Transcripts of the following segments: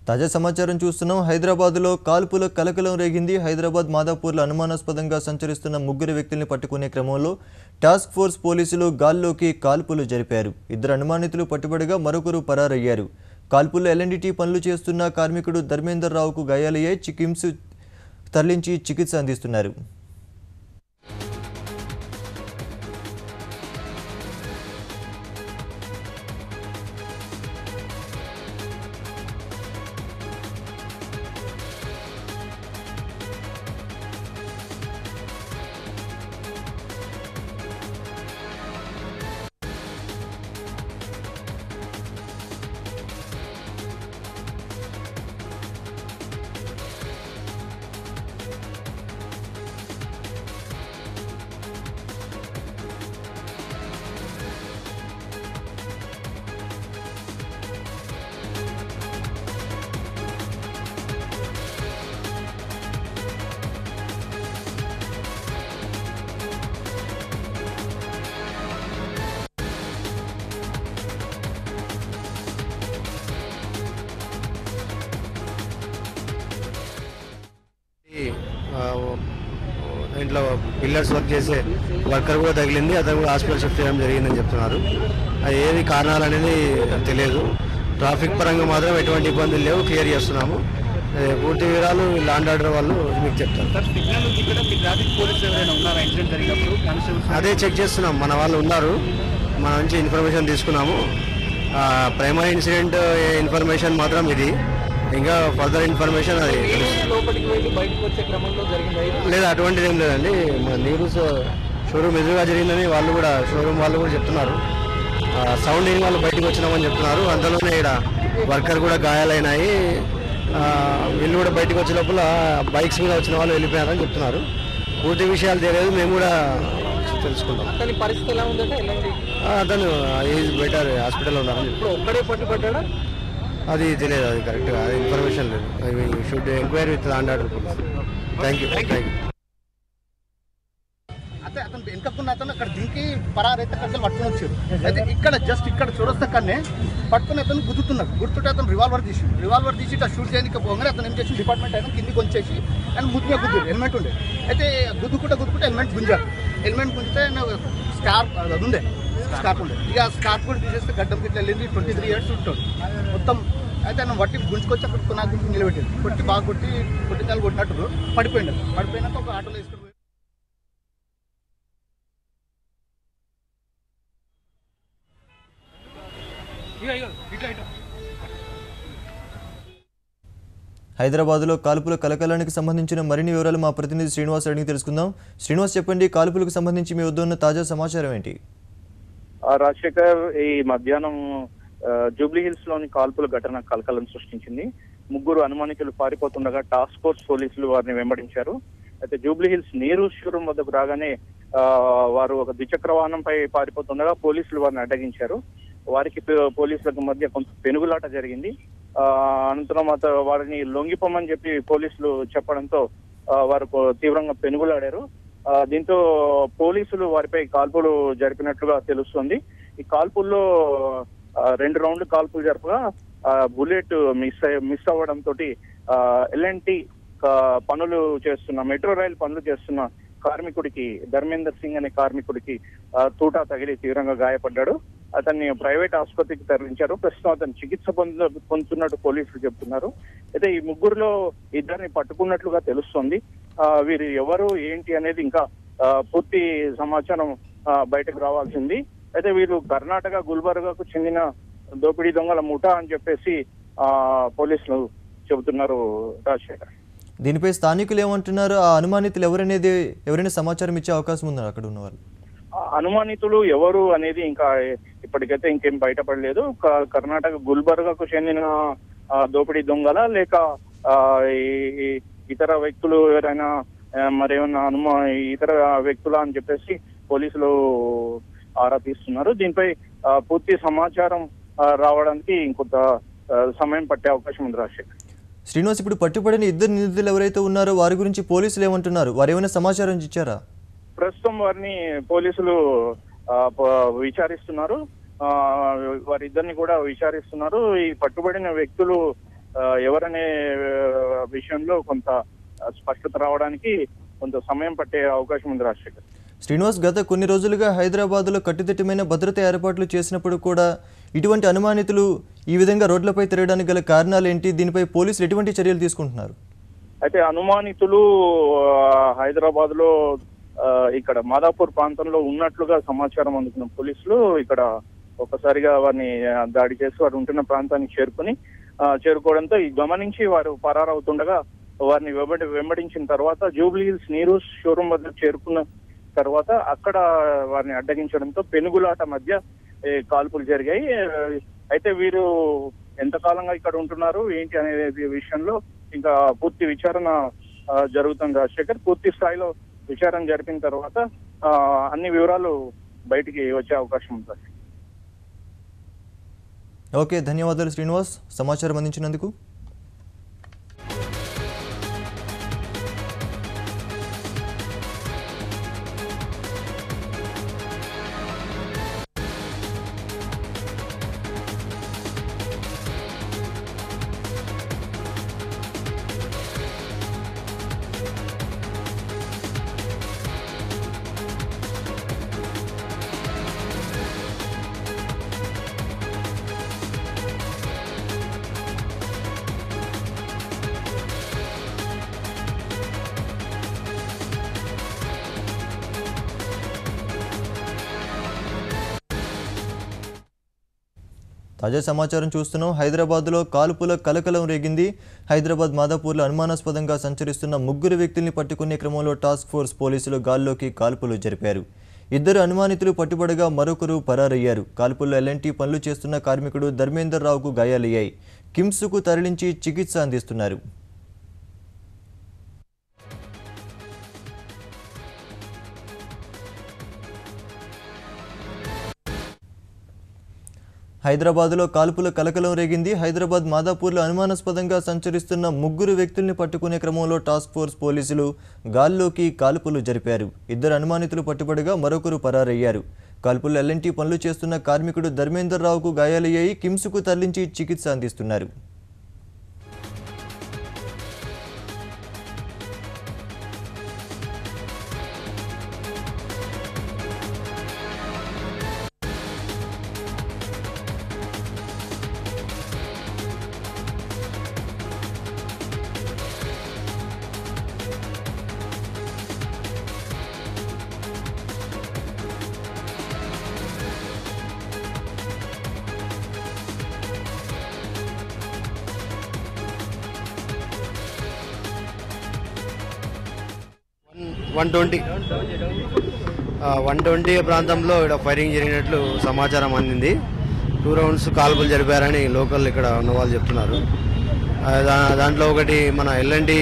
తాజా సమాచారం చూస్తున్నాం. హైదరాబాద్లో కాల్పుల కలకలం రేగింది. హైదరాబాద్ మాదాపూర్లో అనుమానాస్పదంగా సంచరిస్తున్న ముగ్గురు వ్యక్తుల్ని పట్టుకునే క్రమంలో టాస్క్ ఫోర్స్ పోలీసులు గాల్లోకి కాల్పులు జరిపారు. ఇద్దరు అనుమానితులు పట్టుబడగా మరొకరు పరారయ్యారు. కాల్పుల్లో ఎల్ఎన్డిటి పనులు చేస్తున్న కార్మికుడు ధర్మేందర్ రావుకు గాయాలయ్యాయి. కిమ్స్ తరలించి చికిత్స అందిస్తున్నారు. ఇంట్లో పిల్లర్స్ వర్క్ చేసే వర్కర్ కూడా తగిలింది. అతను కూడా హాస్పిటల్ షిఫ్ట్ చేయడం జరిగిందని చెప్తున్నారు. అది ఏది కారణాలు అనేది తెలియదు. ట్రాఫిక్ పరంగా మాత్రం ఎటువంటి ఇబ్బందులు లేవు, క్లియర్ చేస్తున్నాము. పూర్తి వివరాలు ల్యాండ్ ఆర్డర్ వాళ్ళు మీకు చెప్తారు. అదే చెక్ చేస్తున్నాం. మన వాళ్ళు ఉన్నారు, మన నుంచి ఇన్ఫర్మేషన్ తీసుకున్నాము. ప్రైమరీ ఇన్సిడెంట్ ఇన్ఫర్మేషన్ మాత్రం ఇది. ఇంకా ఫర్దర్ ఇన్ఫర్మేషన్ అది లేదా అటువంటిది ఏం లేదండి. మన నీరు షోరూమ్ ఎదురుగా జరిగిందని వాళ్ళు కూడా షోరూమ్ వాళ్ళు కూడా చెప్తున్నారు. సౌండ్ అయిన వాళ్ళు బయటకు వచ్చినామని చెప్తున్నారు. అందులోనే ఇక్కడ వర్కర్ కూడా గాయాలైనాయి. వీళ్ళు కూడా బయటకు వచ్చే లోపల బైక్స్ మీద వచ్చిన వాళ్ళు వెళ్ళిపోయారని చెప్తున్నారు. పూర్తి విషయాలు తెలియదు, మేము కూడా తెలుసుకుంటాం. అతని పరిస్థితి ఎలా ఉందంటే అతను ఈజ్ బెటర్ హాస్పిటల్లో ఉన్నారని ఇప్పుడు ఒక్కడే పట్టుబడ్డా అది తెలియదు. అది కరెక్ట్గా అది ఇన్ఫర్మేషన్ లేదు. I should enquiry with land order police. Thank you. అయితే అతను వెనుకకున్న అతను అక్కడ దింకి పరారైతే అక్కడ పట్టుకుని వచ్చారు. అయితే ఇక్కడ జస్ట్ ఇక్కడ చూడొస్తాకనే పట్టుకుని అతను గుర్తుంటే అతను రివాల్వర్ తీసి ఇట్లా షూట్ చేయడానికి పోగానే అతను ఏం చేసి డిపార్ట్మెంట్ అయినా కిందికి వచ్చేసి అండ్ ముద్దుగా గుద్దారు. హెల్మెట్ ఉండే. అయితే గుద్దుకుంటే హెల్మెట్ గుంజారు. హెల్మెట్ గుంజితే స్కార్ప్ అది ఉండే, స్కార్ప్ ఉండే. ఇక స్కార్ప్ కూడా తీసేస్తే గడ్డం ఇట్లా వెళ్ళింది. 23 years ఉంటాడు మొత్తం. అయితే ఆయన వట్టి గుంజుకొచ్చి అక్కడ నాకు గురించి నిలబెట్టాడు. కొట్టి బాగా కొట్టినాలు కొట్టినట్టు పడిపోయినాక ఒక ఆటోలో వేసుకుని హైదరాబాద్లో కాల్పుల కలకలానికి సంబంధించిన మరిన్ని వివరాలు మా ప్రతినిధి శ్రీనివాస్ అడిగి తెలుసుకుందాం. శ్రీనివాస్, చెప్పండి, కాల్పులకు సంబంధించి మీ వద్ద ఉన్న తాజా సమాచారం ఏంటి? రాజశేఖర్, ఈ మధ్యాహ్నం జూబ్లీ హిల్స్ లోని కాల్పుల ఘటన కలకలం సృష్టించింది. ముగ్గురు అనుమానితులు పారిపోతుండగా టాస్క్ ఫోర్స్ పోలీసులు వారిని వెంబడించారు. అయితే జూబ్లీ హిల్స్ నీరు షోరూం వద్దకు రాగానే వారు ఒక ద్విచక్ర వాహనంపై పారిపోతుండగా పోలీసులు వారిని అడ్డగించారు. వారికి పోలీసులకు మధ్య కొంత పెనుగులాట జరిగింది. అనంతరం వారిని లొంగిపోమని చెప్పి పోలీసులు చెప్పడంతో వారు తీవ్రంగా పెనుగులాడారు. దీంతో పోలీసులు వారిపై కాల్పులు జరిపినట్లుగా తెలుస్తుంది. ఈ కాల్పుల్లో 2 రౌండ్లు కాల్పులు జరపగా బుల్లెట్ మిస్ అవ్వడంతో ఎల్ఎన్టీ పనులు చేస్తున్న మెట్రో రైల్ పనులు చేస్తున్న కార్మికుడికి, ధర్మేందర్ సింగ్ అనే కార్మికుడికి తూటా తగిలి తీవ్రంగా గాయపడ్డాడు. అతన్ని ప్రైవేట్ ఆసుపత్రికి తరలించారు. ప్రస్తుతం అతను చికిత్స పొందుతున్నట్టు పోలీసులు చెప్తున్నారు. అయితే ఈ ముగ్గురులో ఇద్దరిని పట్టుకున్నట్లుగా తెలుస్తోంది. వీరు ఎవరు ఏంటి అనేది ఇంకా పూర్తి సమాచారం బయటకు రావాల్సింది. అయితే వీరు కర్ణాటక గుల్బర్గాకు చెందిన దోపిడీ దొంగల ముఠా అని చెప్పేసి పోలీసులు చెబుతున్నారు. రాజశేఖర్, దీనిపై స్థానికులు ఏమంటున్నారు? ఆ అనుమానితులు ఎవరైనా సమాచారం ఇచ్చే అవకాశం ఉందా అక్కడ ఉన్న వాళ్ళు? అనుమానితులు ఎవరు అనేది ఇంకా ఇప్పటికైతే ఇంకేం బయటపడలేదు. కర్ణాటక గుల్బర్గాకు చెందిన దోపిడీ దొంగల లేక ఇతర వ్యక్తులు ఎవరైనా మరేమన్నా ఇతర వ్యక్తుల అని చెప్పేసి పోలీసులు ఆరా తీస్తున్నారు. దీనిపై పూర్తి సమాచారం రావడానికి ఇంకొంత సమయం పట్టే అవకాశం ఉంది. రాజశేఖర్, శ్రీనివాస్, ఇప్పుడు పట్టుబడిన ఇద్దరు నిందితులు ఎవరైతే ఉన్నారో వారి గురించి పోలీసులు ఏమంటున్నారు? వారు ఏమైనా సమాచారం ఇచ్చారా? ప్రస్తుతం వారిని పోలీసులు విచారిస్తున్నారు. వారిద్దరిని కూడా విచారిస్తున్నారు. ఈ పట్టుబడిన వ్యక్తులు ఎవరనే విషయంలో కొంత స్పష్టత రావడానికి కొంత సమయం పట్టే అవకాశం ఉంది రాజశేఖర్. శ్రీనివాస్, గత కొన్ని రోజులుగా హైదరాబాద్లో కట్టుదిట్టమైన భద్రతా ఏర్పాట్లు చేసినప్పుడు కూడా ఇటువంటి అనుమానితులు ఈ విధంగా రోడ్లపై తిరగడానికి గల కారణాలు ఏంటి? దీనిపై పోలీసులు ఎటువంటి చర్యలు తీసుకుంటున్నారు? అయితే అనుమానితులు హైదరాబాద్ లో ఇక్కడ మాదాపూర్ ప్రాంతంలో ఉన్నట్లుగా సమాచారం అందుకున్న పోలీసులు ఇక్కడ ఒక్కసారిగా వారిని దాడి చేసి వారు ఉంటున్న ప్రాంతానికి చేరుకోవడంతో ఈ గమనించి వారు పరారవుతుండగా వారిని వెంబడించిన తర్వాత జూబ్లీ హిల్స్ నీరు షోరూమ్ వద్ద చేరుకున్న తర్వాత అక్కడ వారిని అడ్డగించడంతో పెనుగులాట మధ్య కాల్పులు జరిగాయి. అయితే వీరు ఎంతకాలంగా ఇక్కడ ఉంటున్నారు ఏంటి అనే విషయంలో ఇంకా పూర్తి విచారణ జరుగుతుంది రాజశేఖర్. పూర్తి స్థాయిలో విచారణ జరిపిన తర్వాత అన్ని వివరాలు బయటికి వచ్చే అవకాశం ఉంది. ఓకే, ధన్యవాదాలు శ్రీనివాస్, సమాచారం అందించినందుకు. తాజా సమాచారం చూస్తున్నాం. హైదరాబాద్లో కాల్పుల కలకలం రేగింది. హైదరాబాద్ మాదాపూర్లో అనుమానాస్పదంగా సంచరిస్తున్న ముగ్గురు వ్యక్తుల్ని పట్టుకునే క్రమంలో టాస్క్ ఫోర్స్ పోలీసులు గాల్లోకి కాల్పులు జరిపారు. ఇద్దరు అనుమానితులు పట్టుబడగా మరొకరు పరారయ్యారు. కాల్పుల్లో ఎల్ఎన్టీ పనులు చేస్తున్న కార్మికుడు ధర్మేందర్ రావుకు గాయాలయ్యాయి. కిమ్స్కు తరలించి చికిత్స అందిస్తున్నారు. హైదరాబాద్లో కాల్పుల కలకలం రేగింది. హైదరాబాద్ మాదాపూర్లో అనుమానాస్పదంగా సంచరిస్తున్న ముగ్గురు వ్యక్తుల్ని పట్టుకునే క్రమంలో టాస్క్ ఫోర్స్ పోలీసులు గాల్లోకి కాల్పులు జరిపారు. ఇద్దరు అనుమానితులు పట్టుబడగా మరొకరు పరారయ్యారు. కాల్పుల్లో ఎల్ఎన్టీ పనులు చేస్తున్న కార్మికుడు ధర్మేందర్ రావుకు గాయాలయ్యాయి. కిమ్స్కు తరలించి చికిత్స అందిస్తున్నారు. వన్ ట్వంటీ ప్రాంతంలో ఇక్కడ ఫైరింగ్ జరిగినట్లు సమాచారం అందింది. 2 రౌండ్స్ కాల్పులు జరిపారని లోకల్ ఇక్కడ ఉన్న వాళ్ళు చెప్తున్నారు. దాంట్లో ఒకటి మన ఎల్ఎన్టీ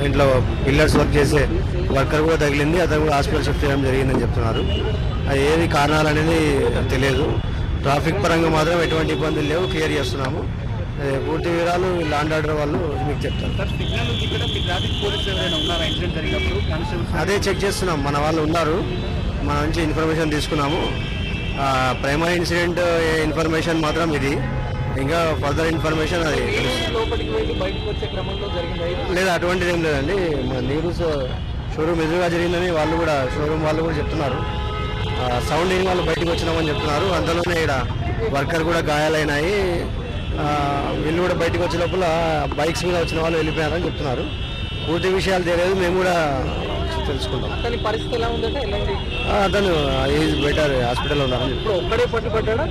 ఇంట్లో పిల్లర్స్ వర్క్ చేసే వర్కర్ కూడా తగిలింది. అతను కూడా హాస్పిటల్ షిఫ్ట్ చేయడం జరిగిందని చెప్తున్నారు. అది ఏది కారణాలు అనేది తెలియదు. ట్రాఫిక్ పరంగా మాత్రం ఎటువంటి ఇబ్బందులు లేవు, క్లియర్ చేస్తున్నాము. పూర్తి వివరాలు ల్యాండ్ ఆర్డర్ వాళ్ళు మీకు చెప్తారు. అదే చెక్ చేస్తున్నాం, మన వాళ్ళు ఉన్నారు, మన నుంచి ఇన్ఫర్మేషన్ తీసుకున్నాము. ప్రైమరీ ఇన్సిడెంట్ ఇన్ఫర్మేషన్ మాత్రం ఇది, ఇంకా ఫర్దర్ ఇన్ఫర్మేషన్ అది లేదా అటువంటిది ఏం లేదండి. మన నీరు షోరూమ్ ఎదురుగా జరిగిందని వాళ్ళు కూడా షోరూమ్ వాళ్ళు కూడా చెప్తున్నారు. సౌండ్ అయిన వాళ్ళు బయటకు వచ్చినామని చెప్తున్నారు. అందులోనే ఇక్కడ వర్కర్ కూడా గాయాలైనాయి. వీళ్ళు కూడా బయటకు వచ్చే లోపల బైక్స్ మీద వచ్చిన వాళ్ళు వెళ్ళిపోయారని చెప్తున్నారు. పూర్తి విషయాలు తెలియదు, మేము కూడా తెలుసుకుంటాం. అతని పరిస్థితి ఎలా ఉందంటే అతను ఈజ్ బెటర్, హాస్పిటల్లో ఉన్నారని ఇప్పుడు ఒక్కడే పట్టుబడ్డా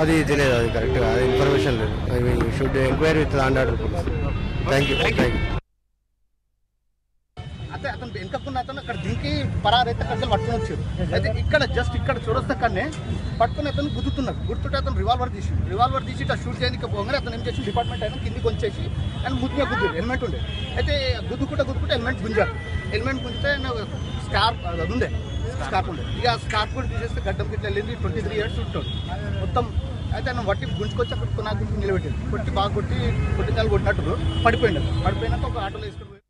అది తెలియదు, అది కరెక్ట్గా అది ఇన్ఫర్మేషన్ లేదు. I should enquiry with land order police. Thank you. అయితే అతను వెనుకకున్న అతను అక్కడ దింకి పరారైతే అక్కడ పట్టుకుని వచ్చారు. అయితే ఇక్కడ జస్ట్ ఇక్కడ చూడొస్తే కన్నా పట్టుకుని అతను గుర్తుంటే అతను రివాల్వర్ తీసి ఇట్లా షూట్ చేయడానికి పోగానే అతను ఏం చేసి డిపార్ట్మెంట్ అయినా కిందికి వచ్చేసి అండ్ ముద్దుగా గుద్దారు. హెల్మెట్ ఉండే, అయితే గుద్దుకుంటే హెల్మెట్ గుంజారు. హెల్మెట్ గుంజితే స్కార్ప్ అది ఉండే, స్కార్ప్ ఉండే. ఇక స్కార్ప్ కూడా తీసేస్తే గడ్డంకి ఇట్లా వెళ్ళింది. 23 years ఉంటాడు మొత్తం. అయితే ఆయన వట్టి గుంజుకొచ్చి అక్కడ నాకు గురించి నిలబెట్టాడు. కొట్టి బాగా కొట్టి కొట్టినాలు కొట్టినట్టు పడిపోయినాక ఒక ఆటోలో వేసుకుని